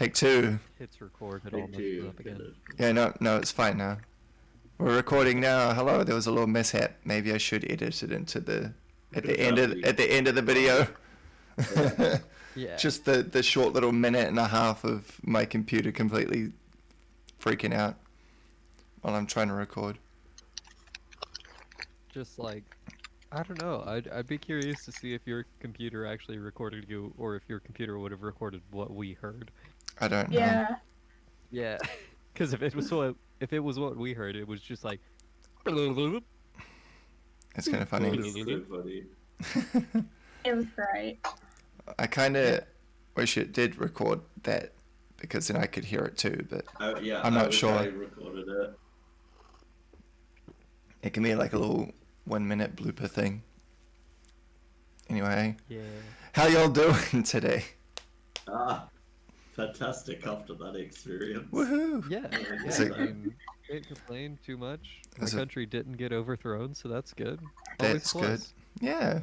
Take two. hits record, it all messes up again. Yeah, no, it's fine now. We're recording now. Hello, there was a little mishap. Maybe I should edit it into the at the end of the video. Yeah. Just the short little minute and a half of my computer completely freaking out while I'm trying to record. Just like, I don't know. I'd be curious to see if your computer actually recorded you, or if your computer would have recorded what we heard. I don't know. Yeah. Yeah, because if it was what we heard, it was just like. It's kind of funny. It's so funny. It was great. I kind of wish it did record that because then I could hear it too, but Yeah, I'm not sure. I recorded it. It can be like a little 1 minute blooper thing. Anyway, Yeah. how y'all doing today? Fantastic after that experience. Woohoo! Yeah. Is Yeah. it- I mean, can't complain too much. Our Is it- country didn't get overthrown, so that's good. Always That's a good. plus. Yeah,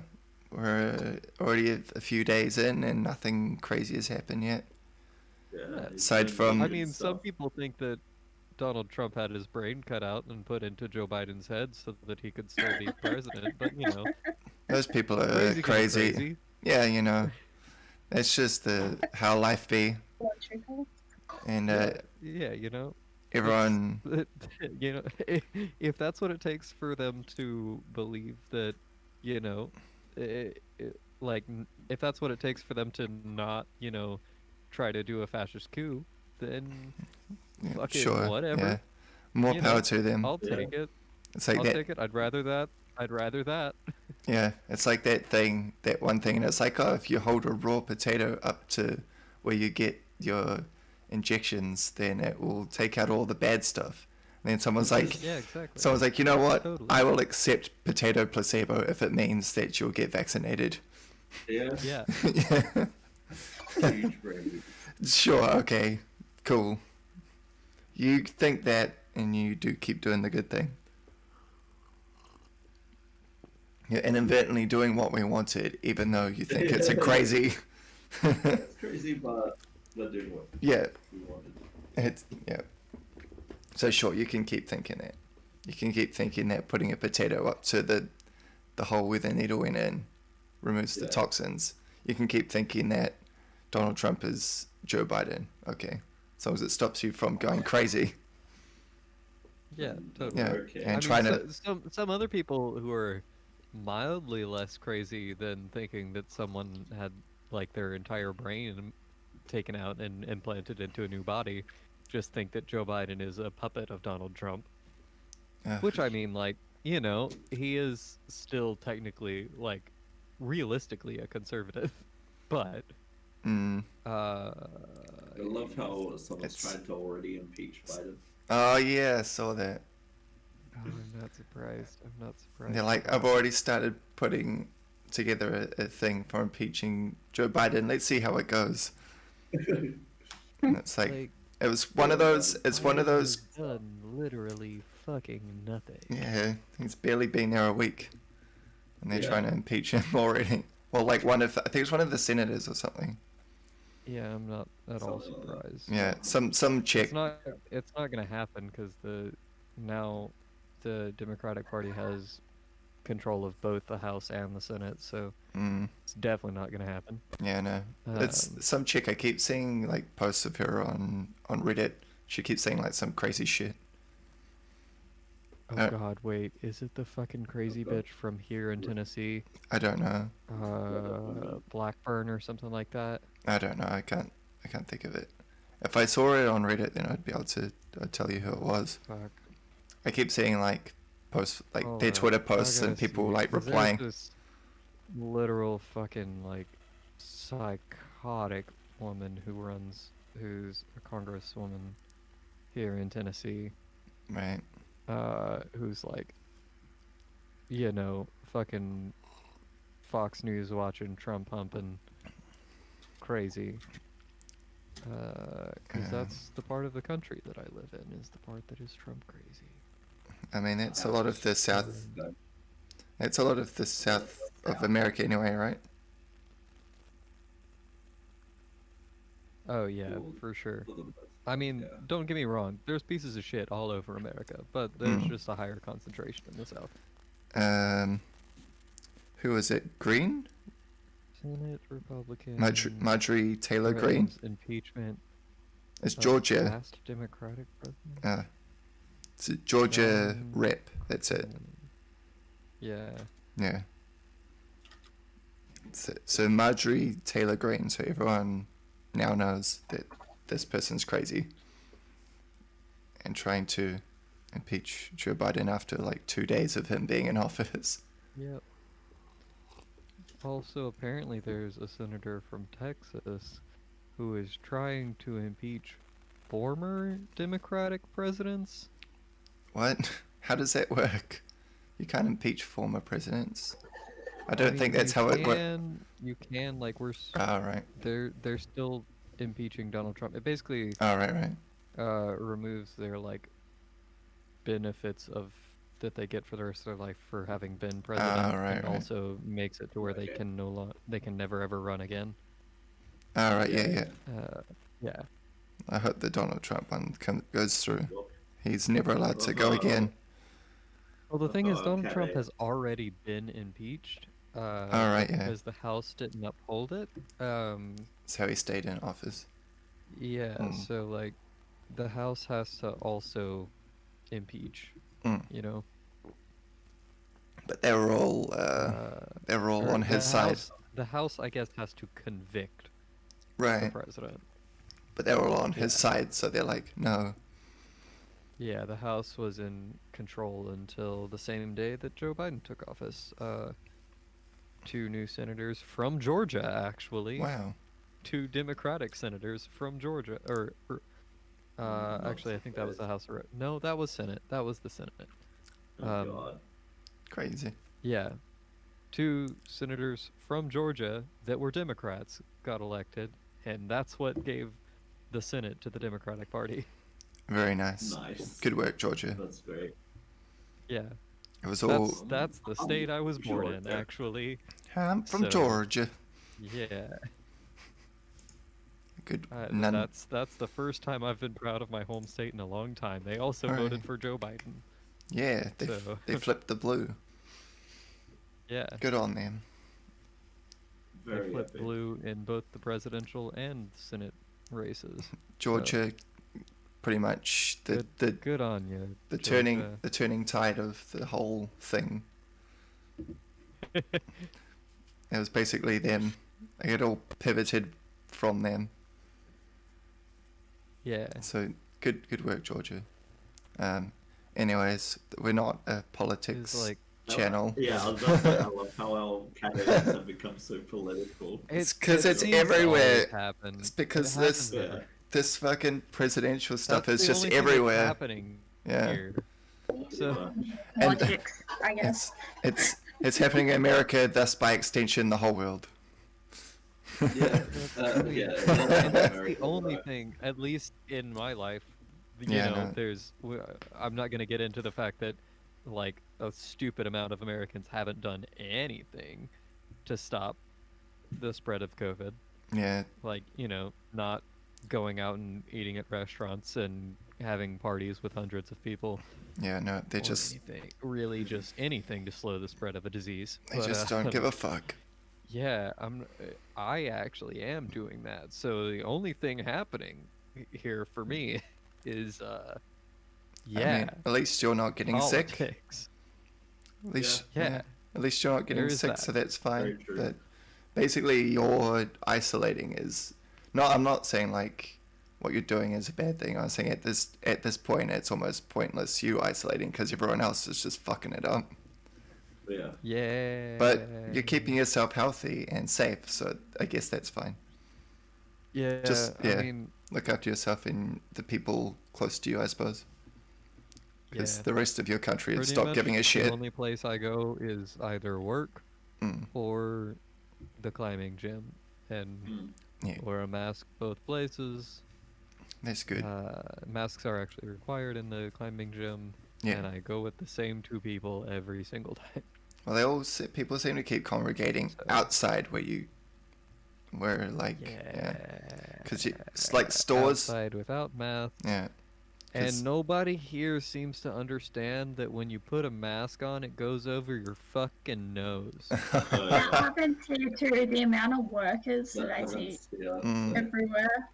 we're already a few days in and nothing crazy has happened yet. Yeah, it's Aside been from- I good mean, some stuff. people think that Donald Trump had his brain cut out and put into Joe Biden's head so that he could still be president, but you know, Those people are crazy. can be crazy. crazy. Yeah, you know, it's just how life be, Electrical. and Yeah, you know, everyone. you know, if that's what it takes for them to believe that, you know, if that's what it takes for them to not, you know, try to do a fascist coup, then Yeah, fucking sure, whatever. yeah. More You power know, to them. I'll take it. It's like I'll that. take it. I'd rather that. I'd rather that. Yeah, it's like that one thing, and it's like, oh, if you hold a raw potato up to where you get your injections, then it will take out all the bad stuff. And then someone's like, Yeah, exactly. someone's like, you know what? Totally. I will accept potato placebo if it means that you'll get vaccinated. Yeah, Yeah. Yeah. huge brain. Sure, okay, cool. You think that, and you do keep doing the good thing. You're inadvertently doing what we wanted, even though you think it's a crazy. It's crazy, but we're doing what Yeah, we wanted. yeah. So sure, you can keep thinking that. You can keep thinking that putting a potato up to the hole where the needle went in removes the Yeah. toxins. You can keep thinking that Donald Trump is Joe Biden. Okay, as long as it stops you from going crazy. Yeah, totally. Yeah, Okay. and I trying mean, to. some other people who are mildly less crazy than thinking that someone had like their entire brain taken out and implanted into a new body just think that Joe Biden is a puppet of Donald Trump. Which I mean, like, you know, he is still technically, like, realistically a conservative, but Mm. I love how someone's It's- trying to already impeach Biden. Oh yeah, I saw that. I'm not surprised. I'm not And surprised. they're like, I've already started putting together a thing for impeaching Joe Biden. Let's see how it goes. And it's like, it was one of those. It's one of Biden those. has done literally fucking nothing. Yeah, he's barely been there a week, and they're Yeah. trying to impeach him already. Well, like I think it's one of the senators or something. Yeah, I'm not at all Something like that. surprised. Yeah, some chick. It's not gonna happen because now the Democratic Party has control of both the House and the Senate, so Mm, it's definitely not gonna happen. yeah, no, it's Um, some chick. I keep seeing like posts of her on Reddit. She keeps saying like some crazy shit. Oh Uh, God, wait, is it the fucking crazy bitch from here in Tennessee, I don't know. Blackburn or something like that? I don't know. I can't think of it. If I saw it on Reddit, then I'd be able to tell you who it was. Fuck. I keep seeing like posts, like Hold their up, Twitter I posts and gotta people see, like 'cause there's replying. This literal fucking like psychotic woman who's a congresswoman here in Tennessee, Right. who's like, you know, fucking Fox News watching, Trump humping, crazy. Because Yeah. that's the part of the country that I live in, is the part that is Trump crazy. I mean, that's a lot of the South. It's a lot of the South of America anyway, right? Oh yeah, Well, for sure. for the most I part, mean, yeah. don't get me wrong. There's pieces of shit all over America, but there's Mm. just a higher concentration in the South. Um, who was it? Green? Senate Republican Marjorie Taylor Greene? threatens impeachment It's of Georgia. past Democratic president. It's a Georgia John rep. That's it. Cornyn. Yeah. Yeah. So Marjorie Taylor Greene. So everyone now knows that this person's crazy and trying to impeach Joe Biden after like 2 days of him being in office. Yep. Also, apparently, there's a senator from Texas who is trying to impeach former Democratic presidents. What? How does that work? You can't impeach former presidents. I don't think that's how it works. You can, like, Oh, right. they're still impeaching Donald Trump. It basically Oh, right. removes their like benefits of that they get for the rest of their life for having been president, right, and right. also makes it to where they Okay. can they can never ever run again. Oh, right, yeah. Yeah. I hope the Donald Trump one goes through. Well, He's never allowed to go again. Well, the thing is, Donald Trump CatAM. has already been impeached. Right, yeah. Because the House didn't uphold it. That's how he stayed in office. Yeah. Mm. So like, the House has to also impeach. Mm. You know. But they were all Or on his side. The House, I guess, has to convict the Right. president. But they were all on his Yeah. side, so they're like, no. Yeah, the House was in control until the same day that Joe Biden took office. 2 new senators from Georgia, actually. Wow. 2 Democratic senators from Georgia. Actually, I think that was the House of Rep. No, that was Senate. That was the Senate. Oh, God. Crazy. Yeah. 2 senators from Georgia that were Democrats got elected, and that's what gave the Senate to the Democratic Party. Very nice. Nice. Good work, Georgia. That's great. Yeah. It was all. That's the state I was born in, Georgia. actually. I'm from So- Georgia. Yeah. Good. None. That's the first time I've been proud of my home state in a long time. They also Right. voted for Joe Biden. Yeah, So- they flipped the blue. Yeah. Good on them. They Very flipped epic. blue in both the presidential and Senate races. Georgia, pretty much Good on you. the Georgia. turning tide of the whole thing. It was basically them. It all pivoted from them. Yeah. So good work, Georgia. Anyways, we're not a politics It's like channel. Yeah, I was about to say, I love how our CatAMs have become so political. It's 'cause it's seems to everywhere. always happen. It's because It this- happens Yeah. every- This fucking presidential stuff That's is the just only thing that's everywhere. happening Yeah. here. So And- Logics, I guess. It's happening in America, thus by extension the whole world. Yeah, That's yeah. and that's the American, only right. thing, at least in my life. Yeah, no. I'm not gonna get into the fact that like a stupid amount of Americans haven't done anything to stop the spread of COVID. Yeah, Like, not going out and eating at restaurants and having parties with hundreds of people. yeah, no, they or just anything, really just anything to slow the spread of a disease. they just don't give a fuck. Yeah, I actually am doing that. So the only thing happening here for me is I yeah, mean, at least you're not getting sick. politics. At least Yeah. At least you're not getting There is sick, that. so that's Very fine. true. But basically, you're isolating is not. I'm not saying like what you're doing is a bad thing. I'm saying at this point, it's almost pointless you isolating because everyone else is just fucking it up. Yeah. Yeah. But you're keeping yourself healthy and safe, so I guess that's fine. Yeah. yeah. I mean, Look after yourself and the people close to you, I suppose. Because yeah. the rest of your country has Pretty stopped much giving a The shit. only place I go is either work Mm, or the climbing gym, and Mm. yeah, wear a mask both places. that's good. Masks are actually required in the climbing gym, Yeah. and I go with the same 2 people every single time. Well, people seem to keep congregating So- outside where like Yeah. Because it's like stores. outside without masks. Yeah. 'cause- And nobody here seems to understand that when you put a mask on, it goes over your fucking nose. That happens here too. The amount of workers that I see Yeah. Mm. everywhere.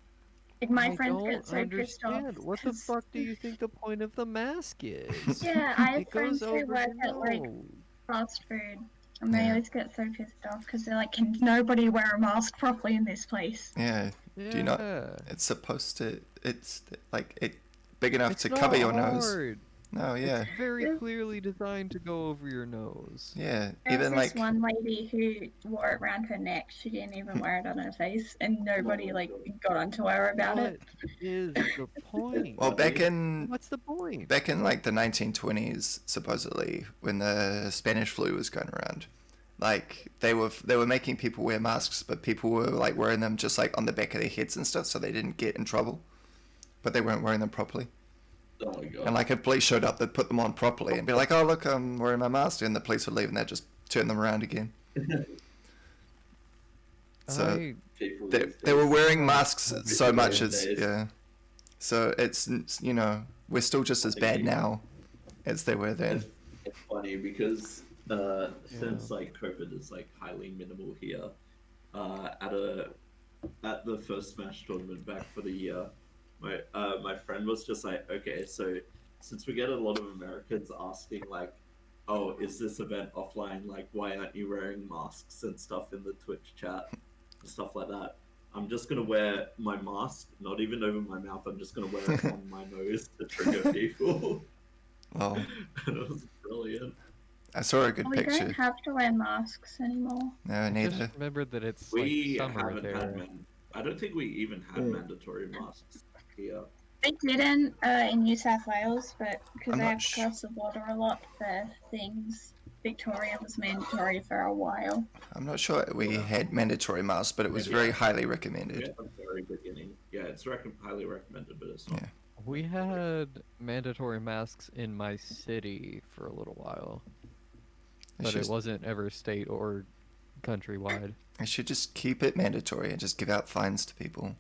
Like my I friends don't get so pissed off. understand. What the 'cause- fuck do you think the point of the mask is? Yeah, I have It goes friends who over work your at like nose. fast food, and they Yeah. always get so pissed off because they're like, "Can nobody wear a mask properly in this place?" Yeah. Yeah. Do you not? It's supposed to. It's like it big enough It's to not cover your nose. hard. No. Yeah. It's very clearly designed to go over your nose. Yeah. There was Even this like. one lady who wore it around her neck. She didn't even wear it on her face, and nobody like got onto her about What it. is the point? Well, back in What's the point? like the 1920s, supposedly, when the Spanish flu was going around, like they were making people wear masks, but people were like wearing them just like on the back of their heads and stuff, so they didn't get in trouble. But they weren't wearing them properly. Oh my god. And like if police showed up, they'd put them on properly and be like, "Oh look, I'm wearing my mask," and the police would leave and they'd just turn them around again. So People they these were days- wearing masks so much these as days. yeah. So it's we're still just as bad now as they were then. It's funny because since like COVID is like highly minimal here, at the first Smash tournament back for the year, my friend was just like, okay, so since we get a lot of Americans asking like, oh, is this event offline? Like, why aren't you wearing masks and stuff in the Twitch chat and stuff like that? I'm just gonna wear my mask, not even over my mouth. I'm just gonna wear it on my nose to trigger people. Well, And it was brilliant. I saw a good We picture. don't have to wear masks anymore. No, I neither. just remembered that it's We like summer haven't there. had I don't think we even had mandatory masks here. They didn't in New South Wales, but because I'm they not have to cross the border a lot for things, Victoria was mandatory for a while. I'm not sure we had mandatory masks, but it was very highly recommended. Yeah, at the very beginning. Yeah, it's highly recommended, but it's not. Yeah. We had mandatory masks in my city for a little while, They but should, it wasn't ever state or countrywide. they should just keep it mandatory and just give out fines to people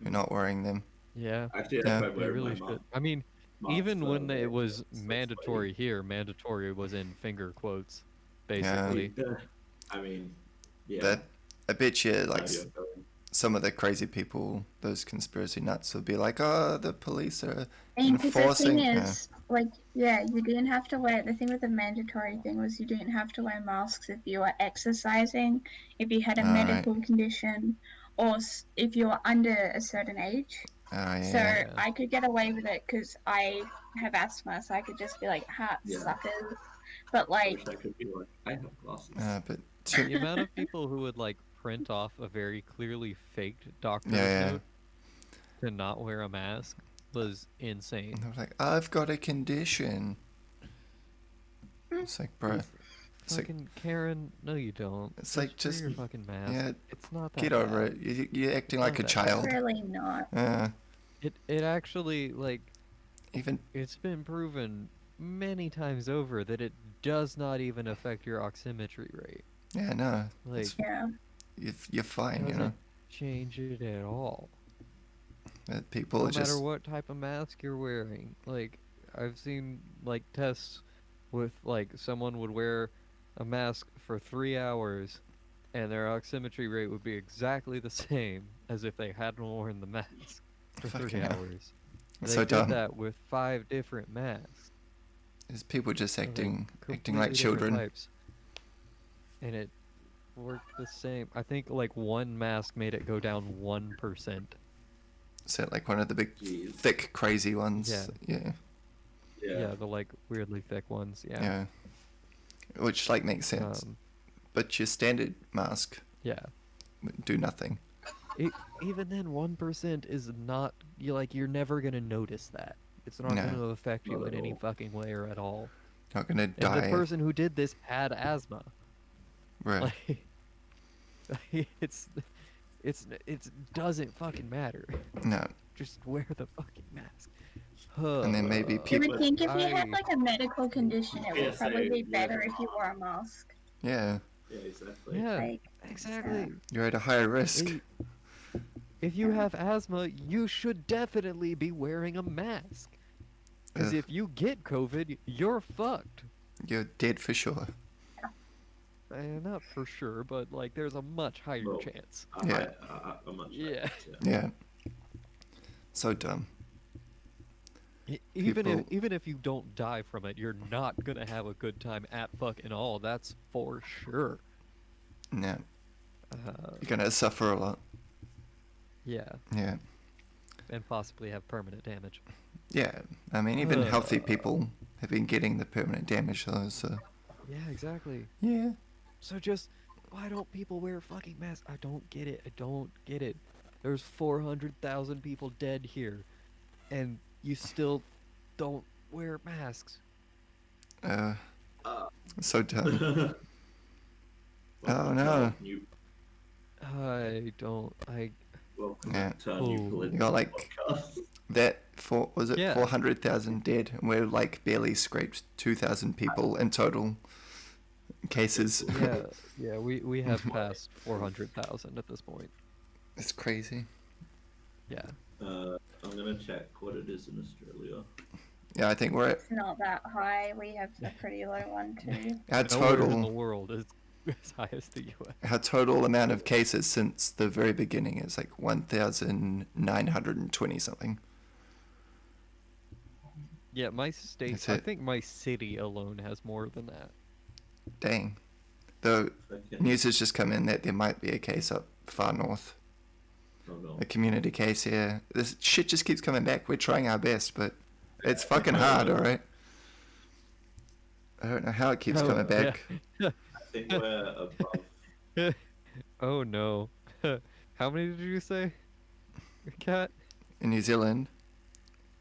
who are not wearing them. Yeah, Actually, Yeah. I they wear really my should. I mean, mask, even when it yeah, was so it's mandatory here, mandatory was in finger quotes, basically. funny. I mean, yeah. That I bet you like yeah, yeah. some of the crazy people, those conspiracy nuts, will be like, "Oh, the police are And 'cause the enforcing." thing is, like, yeah, you didn't have to wear. The thing with the mandatory thing was you didn't have to wear masks if you were exercising, if you had a Alright. medical condition, or if you were under a certain age. Oh yeah. So Yeah. I could get away with it because I have asthma, so I could just be like, "Ha, Yeah. suckers." But I like, wish I could be like, I have glasses. But The amount of people who would like print off a very clearly faked doctor's Yeah. note to not wear a mask was insane. they're like, "I've got a condition." It's like, bro, it's like, Fucking Karen, no you don't. It's like, wear just- your fucking mask. yeah, It's not that get over bad. it. You're acting like a Not that child. really not. It actually like Even it's been proven many times over that it does not even affect your oximetry rate. yeah, no, Like Yeah. you're fine. You know, doesn't change it at all. that people No are matter just what type of mask you're wearing. Like I've seen like tests with like someone would wear a mask for 3 hours and their oximetry rate would be exactly the same as if they hadn't worn the mask for 3 Fucking hell. hours. It's They so did dumb. that with 5 different masks. There's people just of, like, acting completely like different children. types. And it worked the same. I think like one mask made it go down 1%. Is that like one of the big, Jeez. thick, crazy ones? Yeah. Yeah. Yeah, the like weirdly thick ones. Yeah. Yeah. Which like makes sense. But your standard mask Yeah. would do nothing. Even then, 1% is not. You're never gonna notice that. It's not No. gonna affect you Not in at any all. fucking way or at all. Not gonna And die. the person who did this had asthma. Right. Like, it doesn't fucking matter. No. Just wear the fucking mask. And then maybe You people. would think if you had I- like a medical condition, it would Yeah, probably be same, better yeah. if you wore a mask. Yeah. Yeah, exactly. Yeah, Like, exactly. You're at a higher risk. They- if you have asthma, you should definitely be wearing a mask. Because Ugh. if you get COVID, you're fucked. You're dead for sure. Not for sure, but like there's a much higher Well, chance. Yeah. I'm not sure. Yeah. Yeah. So dumb. People- Even if you don't die from it, you're not gonna have a good time at fucking all. That's for sure. Yeah. Uh, You're gonna suffer a lot. yeah, Yeah. and possibly have permanent damage. Yeah. I mean, even healthy people have been getting the permanent damage though. So Yeah, exactly. yeah. So just why don't people wear fucking masks? I don't get it. I don't get it. There's 400,000 people dead here, and you still don't wear masks. So dumb. Well, Oh, no. New, I don't. welcome Yeah. to our new Ooh. political You got like podcast. that was it Yeah. 400,000 dead, and we're like barely scraped 2,000 people in total cases. Yeah. We have passed 400,000 at this point. It's crazy. Yeah. I'm gonna check what it is in Australia. Yeah, I think we're at It's not that high. We have a pretty low one too. our Nowhere in the total world is as high as the U.S. our total amount of cases since the very beginning is like 1,920 something. Yeah, my state. That's I it. think my city alone has more than that. Dang. Though Okay. news has just come in that there might be a case up far north. Oh no. A community case here. This shit just keeps coming back. We're trying our best, but it's fucking hard, alright? I don't know how it keeps Oh, coming back. I think we're above. Oh no. How many did you say? Cat? In New Zealand,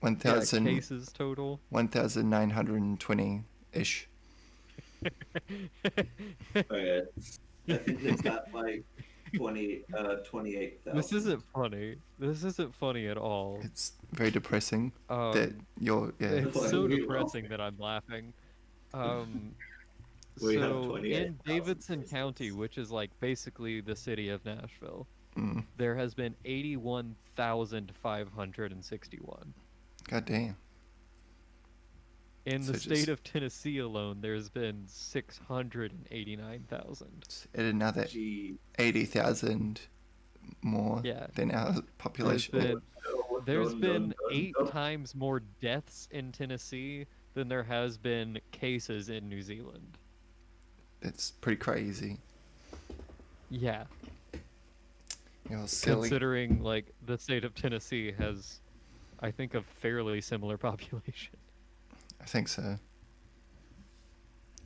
Yeah, 1,000 cases total. 1,920-ish. Okay. I think it's at like 28,000. This isn't funny. This isn't funny at all. It's very depressing Um, that you're, yeah. It's so Funny, we depressing laugh. that I'm laughing. We have So in 28,000 Davidson cases. County, which is like basically the city of Nashville, Mm, there has been 81,561. God damn. In So the state just- of Tennessee alone, there's been 689,000. Just add another Gee. 80,000 more Yeah. than our There's population. been there's Dun, been dun, dun, 8 dun. times more deaths in Tennessee than there has been cases in New Zealand. It's pretty crazy. Yeah, You're silly. considering like the state of Tennessee has, I think, a fairly similar population. I think so.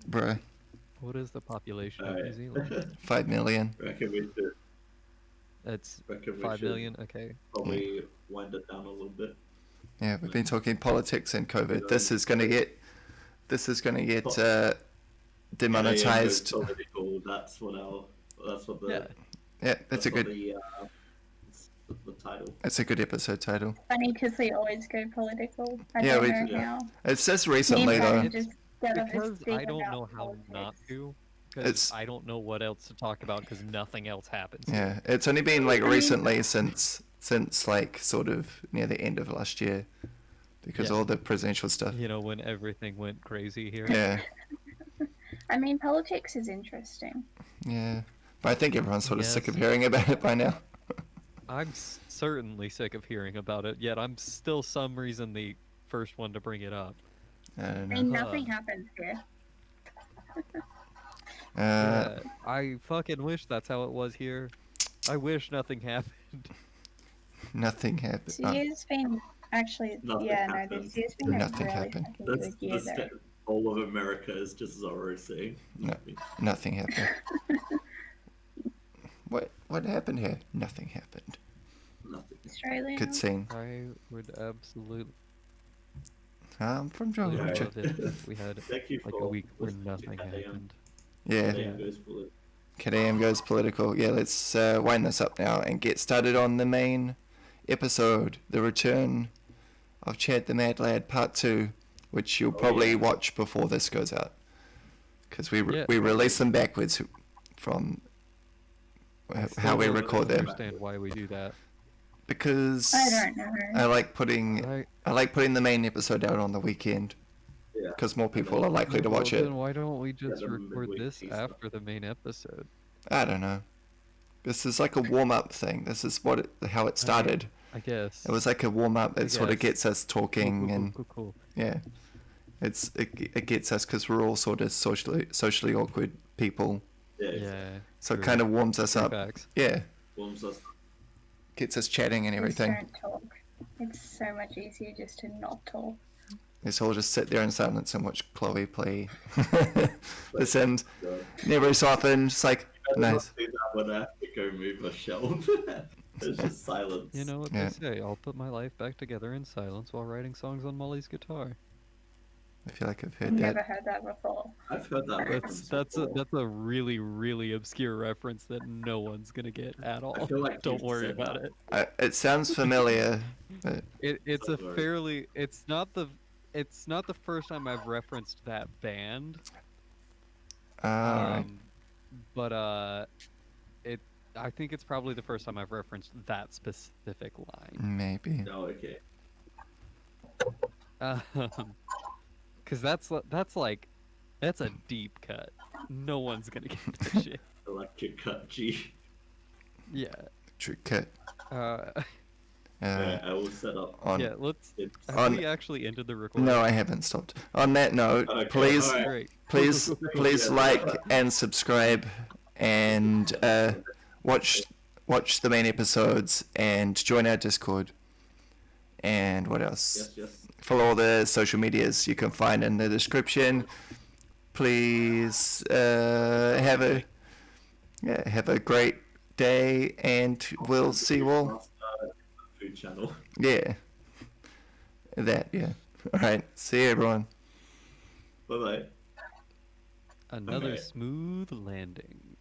Bruh, What is the population of New Alright. Zealand? 5 million. Reckon we should, That's reckon we 5 should million. Okay. probably wind it down a little bit. Yeah, we've been talking politics and COVID. Yeah. This is gonna get CatAM demonetized. goes political. That's what the Yeah. Yeah, that's a what good. the title. That's a good episode title. Funny because we always go political. I Yeah, don't we- know Yeah. how. It's just Me recently and though. Patton just got up this Because thing I don't about know how not politics. to. Because It's- I don't know what else to talk about because nothing else happens. Yeah, it's only been like I mean- recently since like sort of near the end of last year, because Yeah. all the presidential stuff. You know, when everything went crazy here. Yeah, I mean, politics is interesting. yeah. But I think everyone's sort of sick of Yes. hearing about it by now. I'm certainly sick of hearing about it, yet I'm still some reason the first one to bring it up. I don't I know. mean, nothing happens here. Yeah, I fucking wish that's how it was here. I wish nothing happened. Nothing happened. This year's been actually, Nothing yeah, no, happened. this year's been a Nothing really happened. fucking That's good year, though. all of America is just Zorro saying. No. Nothing happened. What happened here? Nothing happened. Nothing. Australia. Good scene. I would absolutely I'm from Georgia. love it if we had Thank you like a for week where listening to nothing CatAM. happened. Yeah. CatAM goes political. CatAM goes political. Yeah, let's wind this up now and get started on the main episode, the return of Chad the Mad Lad Part 2, which you'll Oh, probably yeah. watch before this goes out. Because we Yeah. we release them backwards from how we Still don't record them. understand why we do that. Because I don't know. I like putting Right. the main episode out on the weekend Yeah. because more people then- are likely to Well, watch it. then why don't we just the record midweek this teaser. after the main episode? I don't know. This is like a warm up thing. This is how it started. I guess. It was like a warm up. I It sort of guess. gets us Cool, talking cool, and cool, cool. yeah, it gets us because we're all sort of socially awkward people. Yeah. Yeah. So it true. kind of warms us True up. facts. Yeah, Warms us. gets us chatting and Just everything. don't talk. It's so much easier just to not talk. Let's all just sit there in silence and watch Chloe play. This end Yeah. every so often, just like I nice. do that when I have to go move a shelf. It's just silence. You know what Yeah. they say, I'll put my life back together in silence while writing songs on Molly's guitar. I feel like I've I've heard never that. heard that before. I've heard that reference That's before. that's a really, really obscure reference that no one's gonna get at all. feel like Don't you've worry said about that. it. It sounds familiar. But It's a Don't worry. fairly it's not the first time I've referenced that band. alright. But I think it's probably the first time I've referenced that specific line. Maybe. No, okay. Cause that's a deep cut. No one's gonna get that shit. Electric cut G. Yeah. Trick cut. I will set up. On. Yeah. Let's. It's Have On- we actually ended the recording? No, I haven't stopped. On that note, Okay, please, alright. Great. please Yeah. like and subscribe, and watch the main episodes and join our Discord. And what else? Yes. Follow all the social medias you can find in the description. Please have a great day, and we'll see you all. Food channel. Yeah. Yeah. All right. See you, everyone. Bye bye. Another Okay. smooth landing.